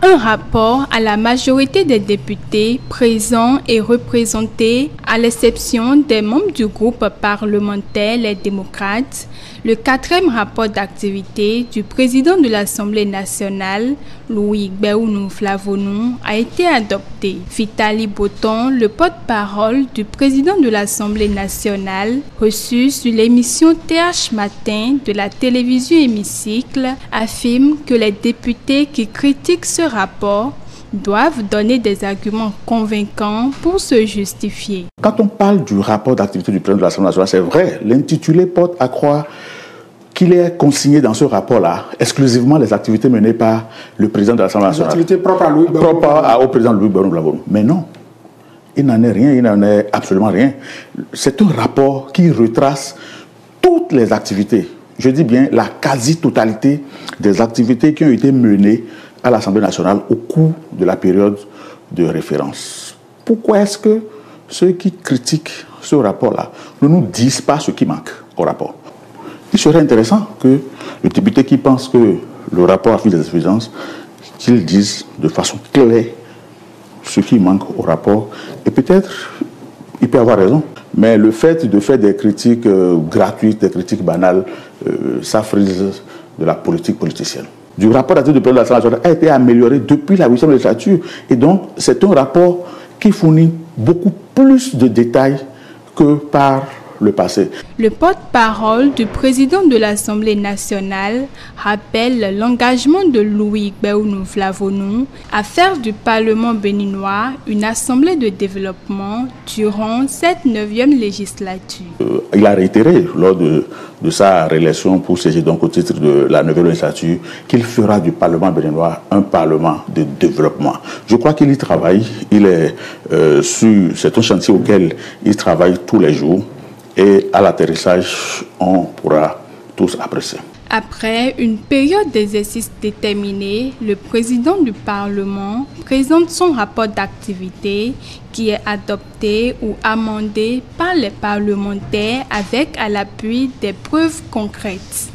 un rapport à la majorité des députés présents et représentés, à l'exception des membres du groupe parlementaire Les Démocrates. Le 4e rapport d'activité du président de l'Assemblée nationale, Louis Gbéounou Flavonou, a été adopté. Vitali Boton, le porte-parole du président de l'Assemblée nationale, reçu sur l'émission TH Matin de la télévision Hémicycle, affirme que les députés qui critiquent ce rapport doivent donner des arguments convaincants pour se justifier. Quand on parle du rapport d'activité du président de l'Assemblée nationale, c'est vrai, l'intitulé porte à croire qu'il est consigné dans ce rapport-là exclusivement les activités menées par le président de l'Assemblée nationale. Les activités propres à Louis Gbéounou. Propres au président Louis Gbéounou Flavonou. Mais non, il n'en est rien, il n'en est absolument rien. C'est un rapport qui retrace toutes les activités, je dis bien la quasi-totalité des activités qui ont été menées à l'Assemblée nationale au cours de la période de référence. Pourquoi est-ce que ceux qui critiquent ce rapport-là ne nous disent pas ce qui manque au rapport? Il serait intéressant que le député qui pense que le rapport affiche des insuffisances, qu'il dise de façon claire ce qui manque au rapport. Et peut-être, il peut avoir raison. Mais le fait de faire des critiques gratuites, des critiques banales, ça frise de la politique politicienne. Du rapport d'activité du président de l'Assemblée nationale a été amélioré depuis la 8e législature. Et donc, c'est un rapport qui fournit beaucoup plus de détails que par le passé. Le porte-parole du président de l'Assemblée nationale rappelle l'engagement de Louis Gbéounou Flavonou à faire du Parlement béninois une assemblée de développement durant cette 9e législature. Il a réitéré lors de sa réélection pour siéger donc au titre de la 9e législature qu'il fera du Parlement béninois un Parlement de développement. Je crois qu'il y travaille, c'est un chantier auquel il travaille tous les jours. Et à l'atterrissage, on pourra tous apprécier. Après une période d'exercice déterminée, le président du Parlement présente son rapport d'activité qui est adopté ou amendé par les parlementaires avec à l'appui des preuves concrètes.